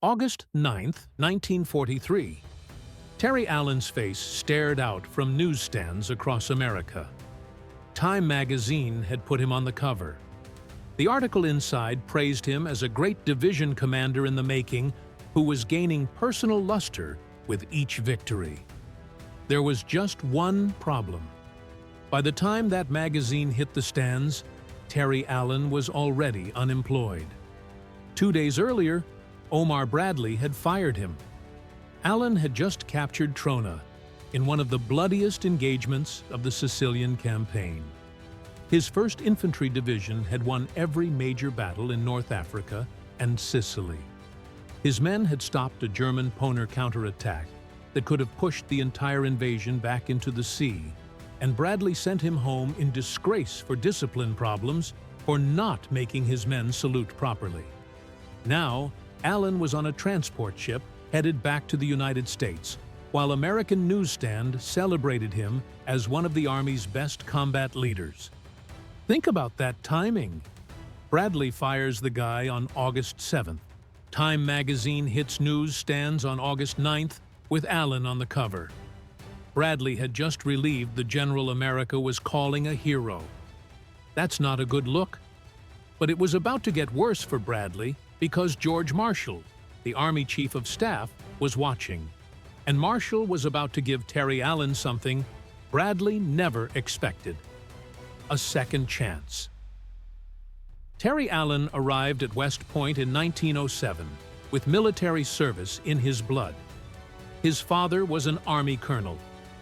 August 9th, 1943. Terry Allen's face stared out from newsstands across America. Time magazine had put him on the cover. The article inside praised him as a great division commander in the making who was gaining personal luster with each victory. There was just one problem. By the time that magazine hit the stands, Terry Allen was already unemployed. 2 days earlier, Omar Bradley had fired him. Allen had just captured Troina in one of the bloodiest engagements of the Sicilian campaign. His 1st Infantry Division had won every major battle in North Africa and Sicily. His men had stopped a German Poner counterattack that could have pushed the entire invasion back into the sea, and Bradley sent him home in disgrace for discipline problems for not making his men salute properly. Now, Allen was on a transport ship headed back to the United States, while American newsstand celebrated him as one of the Army's best combat leaders. Think about that timing. Bradley fires the guy on August 7th. Time magazine hits newsstands on August 9th with Allen on the cover. Bradley had just relieved the general America was calling a hero. That's not a good look. But it was about to get worse for Bradley because George Marshall, the Army Chief of Staff, was watching. And Marshall was about to give Terry Allen something Bradley never expected: a second chance. Terry Allen arrived at West Point in 1907 with military service in his blood. His father was an Army colonel.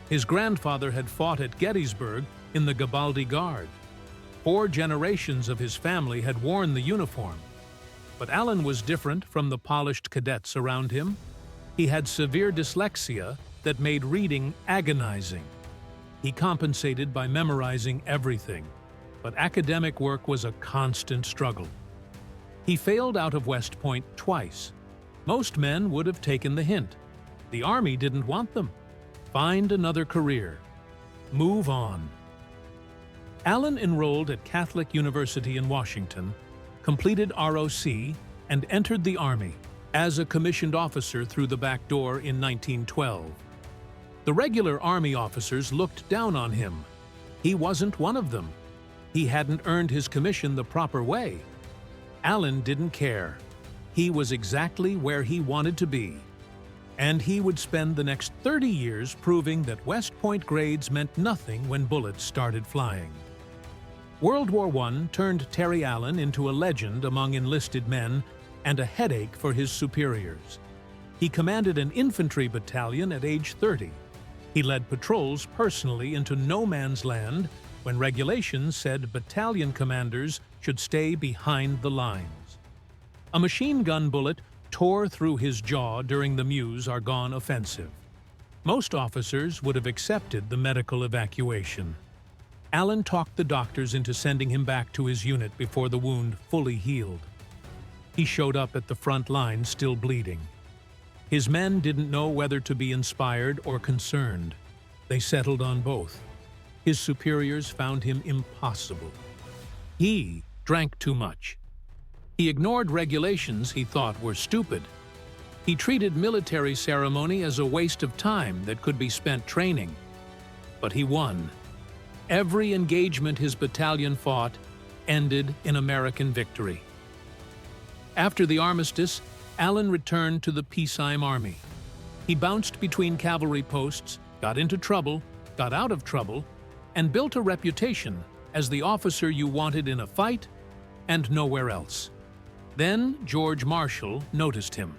His grandfather had fought at Gettysburg in the Garibaldi Guard. 4 generations of his family had worn the uniform. But Allen was different from the polished cadets around him. He had severe dyslexia that made reading agonizing. He compensated by memorizing everything, but academic work was a constant struggle. He failed out of West Point twice. Most men would have taken the hint. The Army didn't want them. Find another career. Move on. Allen enrolled at Catholic University in Washington, completed ROC, and entered the Army as a commissioned officer through the back door in 1912. The regular Army officers looked down on him. He wasn't one of them. He hadn't earned his commission the proper way. Allen didn't care. He was exactly where he wanted to be. And he would spend the next 30 years proving that West Point grades meant nothing when bullets started flying. World War I turned Terry Allen into a legend among enlisted men and a headache for his superiors. He commanded an infantry battalion at age 30. He led patrols personally into no man's land when regulations said battalion commanders should stay behind the lines. A machine gun bullet tore through his jaw during the Meuse-Argonne offensive. Most officers would have accepted the medical evacuation. Allen talked the doctors into sending him back to his unit before the wound fully healed. He showed up at the front line still bleeding. His men didn't know whether to be inspired or concerned. They settled on both. His superiors found him impossible. He drank too much. He ignored regulations he thought were stupid. He treated military ceremony as a waste of time that could be spent training. But he won. Every engagement his battalion fought ended in American victory. After the armistice, Allen returned to the peacetime army. He bounced between cavalry posts, got into trouble, got out of trouble, and built a reputation as the officer you wanted in a fight and nowhere else. Then George Marshall noticed him.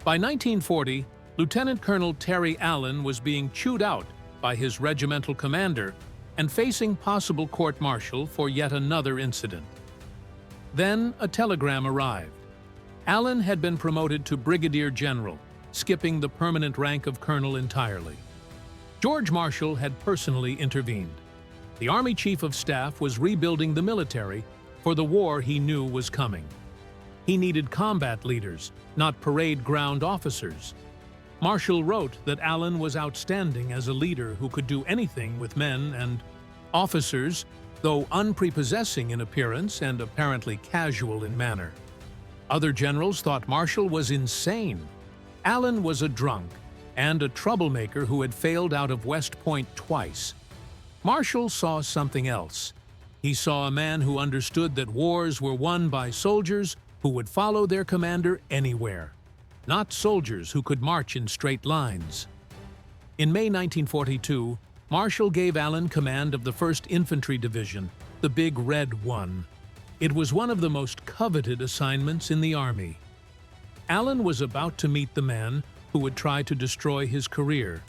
By 1940, Lieutenant Colonel Terry Allen was being chewed out by his regimental commander and facing possible court-martial for yet another incident. Then a telegram arrived. Allen had been promoted to brigadier general, skipping the permanent rank of colonel entirely. George Marshall had personally intervened. The Army Chief of Staff was rebuilding the military for the war he knew was coming. He needed combat leaders, not parade ground officers. Marshall wrote that Allen was outstanding as a leader who could do anything with men and officers, though unprepossessing in appearance and apparently casual in manner. Other generals thought Marshall was insane. Allen was a drunk and a troublemaker who had failed out of West Point twice. Marshall saw something else. He saw a man who understood that wars were won by soldiers who would follow their commander anywhere, not soldiers who could march in straight lines. In May 1942, Marshall gave Allen command of the 1st Infantry Division, the Big Red One. It was one of the most coveted assignments in the Army. Allen was about to meet the man who would try to destroy his career.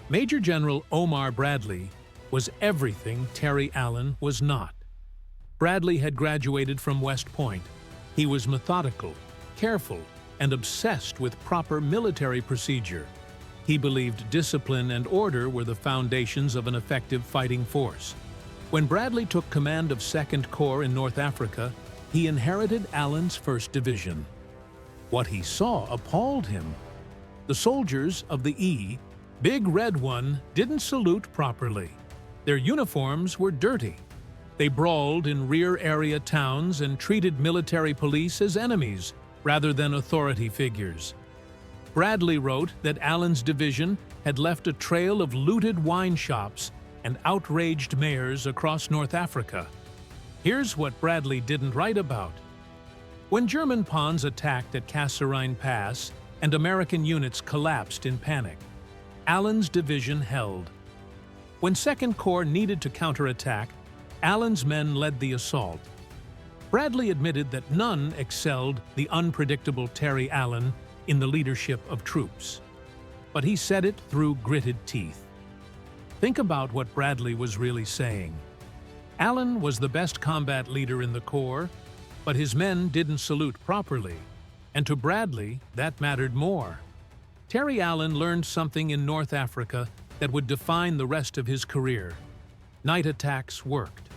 Major General Omar Bradley was everything Terry Allen was not. Bradley had graduated from West Point. He was methodical, careful, and obsessed with proper military procedure. He believed discipline and order were the foundations of an effective fighting force. When Bradley took command of 2nd Corps in North Africa, he inherited Allen's 1st Division. What he saw appalled him. The soldiers of the Big Red One didn't salute properly. Their uniforms were dirty. They brawled in rear area towns and treated military police as enemies rather than authority figures. Bradley wrote that Allen's division had left a trail of looted wine shops and outraged mayors across North Africa. Here's what Bradley didn't write about. When German pawns attacked at Kasserine Pass and American units collapsed in panic, Allen's division held. When 2nd Corps needed to counterattack, Allen's men led the assault. Bradley admitted that none excelled the unpredictable Terry Allen in the leadership of troops. But he said it through gritted teeth. Think about what Bradley was really saying. Allen was the best combat leader in the Corps, but his men didn't salute properly, and to Bradley, that mattered more. Terry Allen learned something in North Africa that would define the rest of his career. Night attacks worked.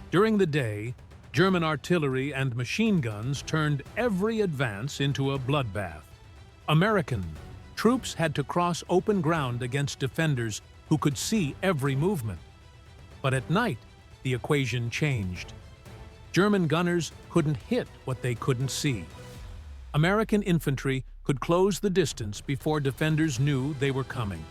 During the day, German artillery and machine guns turned every advance into a bloodbath. American troops had to cross open ground against defenders who could see every movement. But at night, the equation changed. German gunners couldn't hit what they couldn't see. American infantry could close the distance before defenders knew they were coming.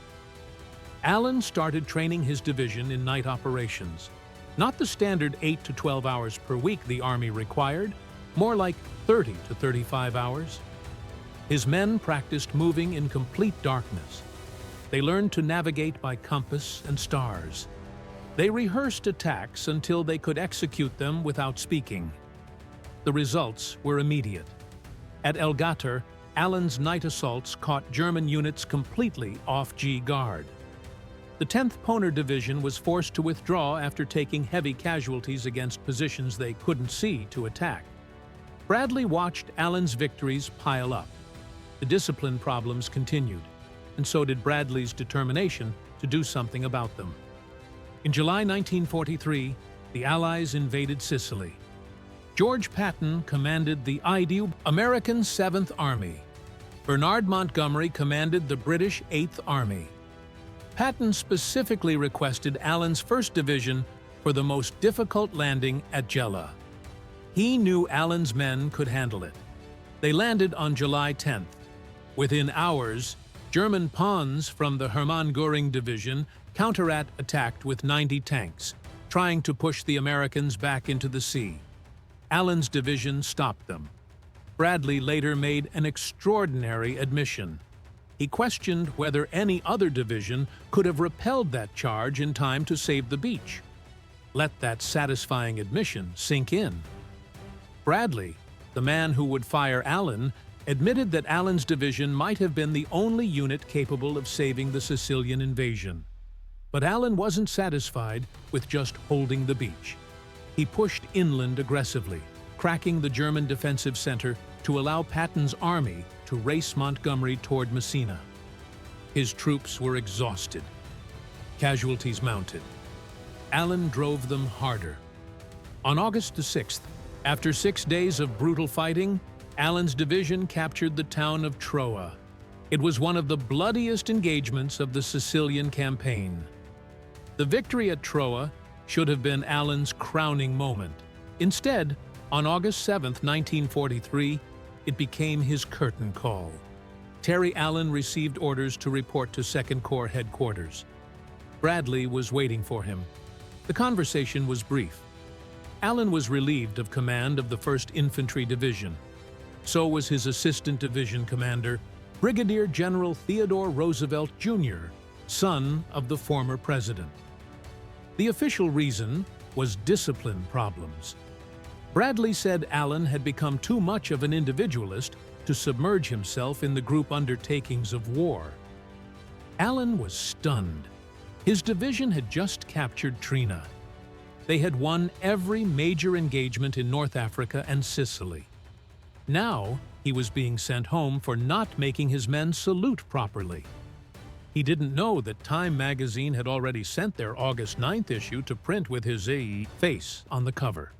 Allen started training his division in night operations. Not the standard 8 to 12 hours per week the Army required, more like 30 to 35 hours. His men practiced moving in complete darkness. They learned to navigate by compass and stars. They rehearsed attacks until they could execute them without speaking. The results were immediate. At El Gatter, Allen's night assaults caught German units completely off guard. The 10th Poner Division was forced to withdraw after taking heavy casualties against positions they couldn't see to attack. Bradley watched Allen's victories pile up. The discipline problems continued, and so did Bradley's determination to do something about them. In July 1943, the Allies invaded Sicily. George Patton commanded the American 7th Army. Bernard Montgomery commanded the British 8th Army. Patton specifically requested Allen's 1st Division for the most difficult landing at Gela. He knew Allen's men could handle it. They landed on July 10th. Within hours, German pawns from the Hermann Göring Division counterattacked with 90 tanks, trying to push the Americans back into the sea. Allen's division stopped them. Bradley later made an extraordinary admission. He questioned whether any other division could have repelled that charge in time to save the beach. Let that satisfying admission sink in. Bradley, the man who would fire Allen, admitted that Allen's division might have been the only unit capable of saving the Sicilian invasion. But Allen wasn't satisfied with just holding the beach. He pushed inland aggressively, cracking the German defensive center to allow Patton's army to race Montgomery toward Messina. His troops were exhausted. Casualties mounted. Allen drove them harder. On August the 6th, after 6 days of brutal fighting, Allen's division captured the town of Troina. It was one of the bloodiest engagements of the Sicilian campaign. The victory at Troina should have been Allen's crowning moment. Instead, on August 7, 1943, it became his curtain call. Terry Allen received orders to report to Second Corps headquarters. Bradley was waiting for him. The conversation was brief. Allen was relieved of command of the 1st Infantry Division. So was his assistant division commander, Brigadier General Theodore Roosevelt, Jr., son of the former president. The official reason was discipline problems. Bradley said Allen had become too much of an individualist to submerge himself in the group undertakings of war. Allen was stunned. His division had just captured Troina. They had won every major engagement in North Africa and Sicily. Now, he was being sent home for not making his men salute properly. He didn't know that Time magazine had already sent their August 9th issue to print with his face on the cover.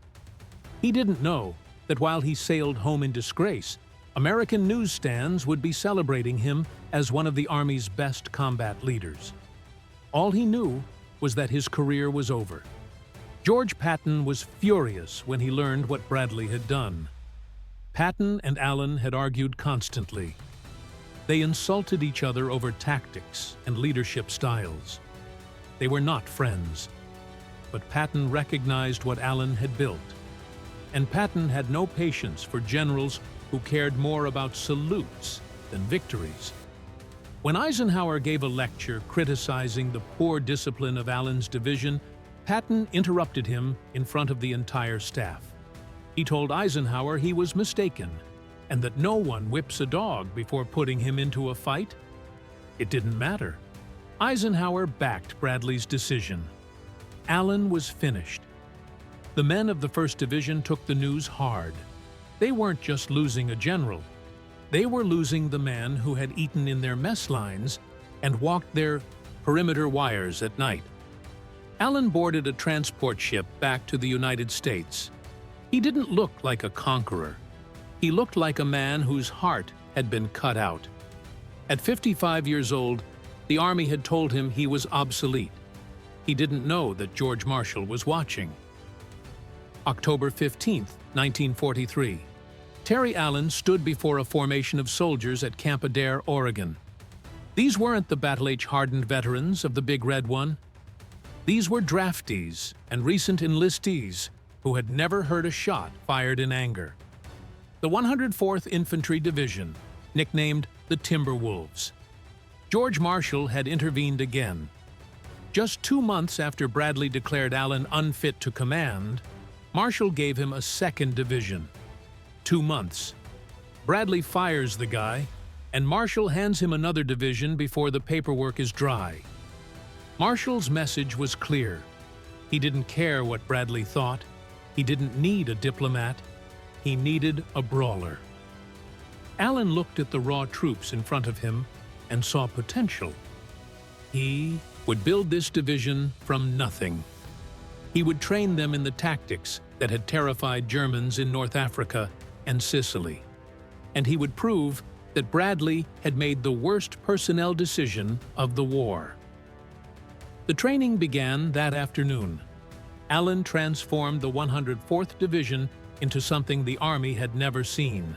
He didn't know that while he sailed home in disgrace, American newsstands would be celebrating him as one of the Army's best combat leaders. All he knew was that his career was over. George Patton was furious when he learned what Bradley had done. Patton and Allen had argued constantly. They insulted each other over tactics and leadership styles. They were not friends. But Patton recognized what Allen had built. And Patton had no patience for generals who cared more about salutes than victories. When Eisenhower gave a lecture criticizing the poor discipline of Allen's division, Patton interrupted him in front of the entire staff. He told Eisenhower he was mistaken, and that no one whips a dog before putting him into a fight. It didn't matter. Eisenhower backed Bradley's decision. Allen was finished. The men of the 1st Division took the news hard. They weren't just losing a general. They were losing the man who had eaten in their mess lines and walked their perimeter wires at night. Allen boarded a transport ship back to the United States. He didn't look like a conqueror. He looked like a man whose heart had been cut out. At 55 years old, the Army had told him he was obsolete. He didn't know that George Marshall was watching. October 15, 1943. Terry Allen stood before a formation of soldiers at Camp Adair, Oregon. These weren't the battle-age-hardened veterans of the Big Red One. These were draftees and recent enlistees who had never heard a shot fired in anger. The 104th Infantry Division, nicknamed the Timberwolves. George Marshall had intervened again. Just 2 months after Bradley declared Allen unfit to command, Marshall gave him a 2nd Division. 2 months. Bradley fires the guy, and Marshall hands him another division before the paperwork is dry. Marshall's message was clear. He didn't care what Bradley thought. He didn't need a diplomat. He needed a brawler. Allen looked at the raw troops in front of him and saw potential. He would build this division from nothing. He would train them in the tactics that had terrified Germans in North Africa and Sicily. And he would prove that Bradley had made the worst personnel decision of the war. The training began that afternoon. Allen transformed the 104th Division into something the Army had never seen.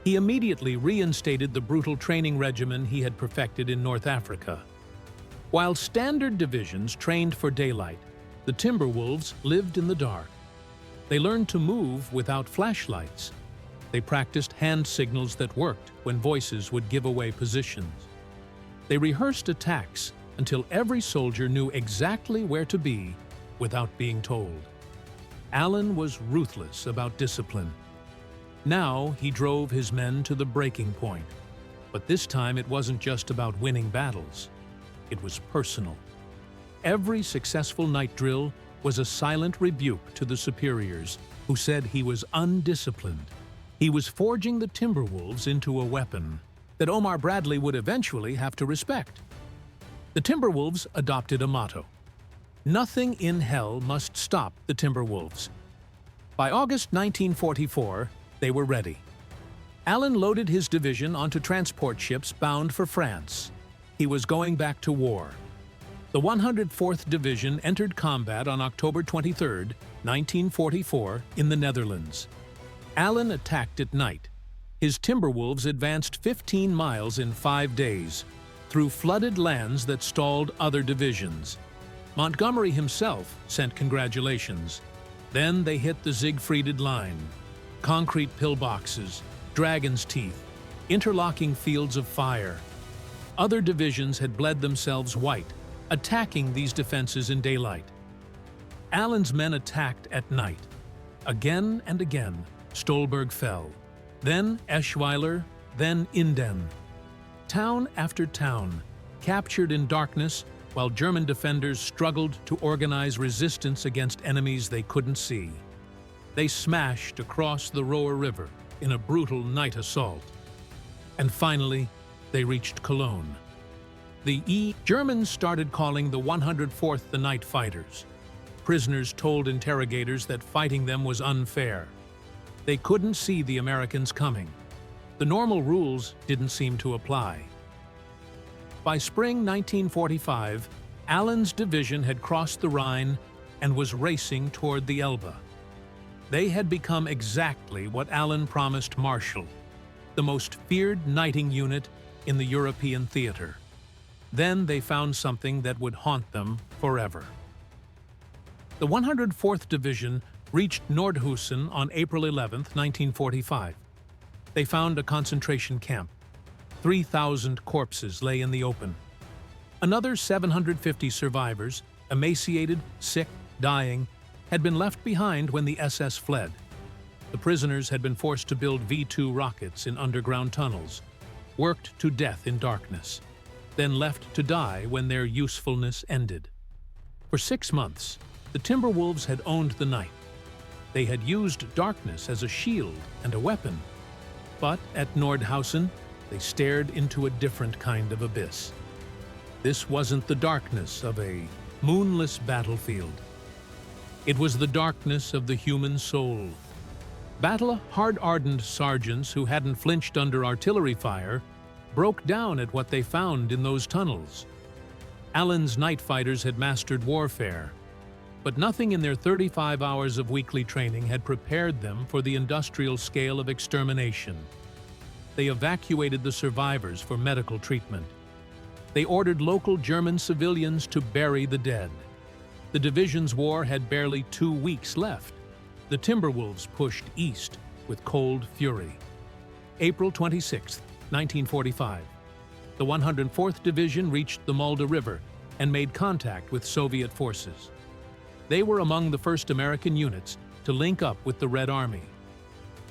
He immediately reinstated the brutal training regimen he had perfected in North Africa. While standard divisions trained for daylight, the Timberwolves lived in the dark. They learned to move without flashlights. They practiced hand signals that worked when voices would give away positions. They rehearsed attacks until every soldier knew exactly where to be without being told. Allen was ruthless about discipline. Now he drove his men to the breaking point. But this time it wasn't just about winning battles. It was personal. Every successful night drill was a silent rebuke to the superiors who said he was undisciplined. He was forging the Timberwolves into a weapon that Omar Bradley would eventually have to respect. The Timberwolves adopted a motto: "Nothing in hell must stop the Timberwolves." By August 1944, they were ready. Allen loaded his division onto transport ships bound for France. He was going back to war. The 104th Division entered combat on October 23, 1944, in the Netherlands. Allen attacked at night. His Timberwolves advanced 15 miles in 5 days, through flooded lands that stalled other divisions. Montgomery himself sent congratulations. Then they hit the Siegfrieded Line. Concrete pillboxes, dragon's teeth, interlocking fields of fire. Other divisions had bled themselves white, attacking these defenses in daylight. Allen's men attacked at night. Again and again, Stolberg fell. Then Eschweiler, then Inden. Town after town, captured in darkness, while German defenders struggled to organize resistance against enemies they couldn't see. They smashed across the Roer River in a brutal night assault. And finally, they reached Cologne. The Germans started calling the 104th the Night Fighters. Prisoners told interrogators that fighting them was unfair. They couldn't see the Americans coming. The normal rules didn't seem to apply. By spring 1945, Allen's division had crossed the Rhine and was racing toward the Elbe. They had become exactly what Allen promised Marshall, the most feared knighting unit in the European theater. Then they found something that would haunt them forever. The 104th Division reached Nordhausen on April 11, 1945. They found a concentration camp. 3,000 corpses lay in the open. Another 750 survivors, emaciated, sick, dying, had been left behind when the SS fled. The prisoners had been forced to build V-2 rockets in underground tunnels, worked to death in darkness, then left to die when their usefulness ended. For 6 months, the Timberwolves had owned the night. They had used darkness as a shield and a weapon. But at Nordhausen, they stared into a different kind of abyss. This wasn't the darkness of a moonless battlefield. It was the darkness of the human soul. Battle-hardened sergeants who hadn't flinched under artillery fire broke down at what they found in those tunnels. Allen's night fighters had mastered warfare, but nothing in their 35 hours of weekly training had prepared them for the industrial scale of extermination. They evacuated the survivors for medical treatment. They ordered local German civilians to bury the dead. The division's war had barely 2 weeks left. The Timberwolves pushed east with cold fury. April 26, 1945. The 104th Division reached the Mulde River and made contact with Soviet forces. They were among the first American units to link up with the Red Army.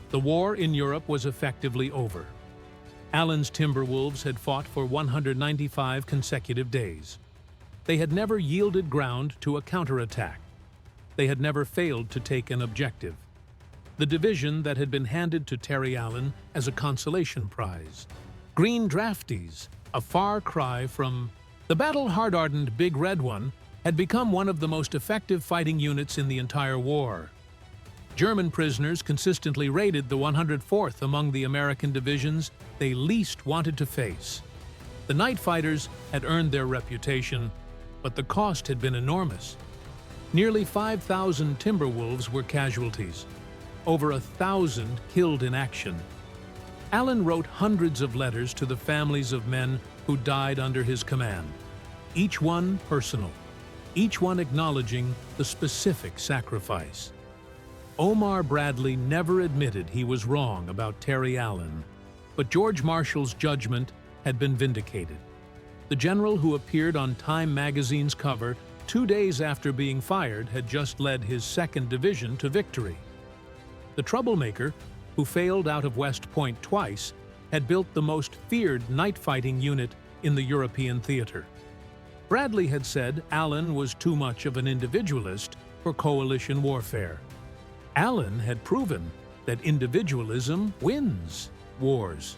The war in Europe was effectively over. Allen's Timberwolves had fought for 195 consecutive days. They had never yielded ground to a counterattack. They had never failed to take an objective. The division that had been handed to Terry Allen as a consolation prize. Green draftees, a far cry from the battle-hardened Big Red One, had become one of the most effective fighting units in the entire war. German prisoners consistently rated the 104th among the American divisions they least wanted to face. The night fighters had earned their reputation, but the cost had been enormous. Nearly 5,000 Timberwolves were casualties, over 1,000 killed in action. Allen wrote hundreds of letters to the families of men who died under his command, each one personal, each one acknowledging the specific sacrifice. Omar Bradley never admitted he was wrong about Terry Allen, but George Marshall's judgment had been vindicated. The general who appeared on Time magazine's cover 2 days after being fired had just led his 2nd Division to victory. The troublemaker, who failed out of West Point twice, had built the most feared night fighting unit in the European theater. Bradley had said Allen was too much of an individualist for coalition warfare. Allen had proven that individualism wins wars.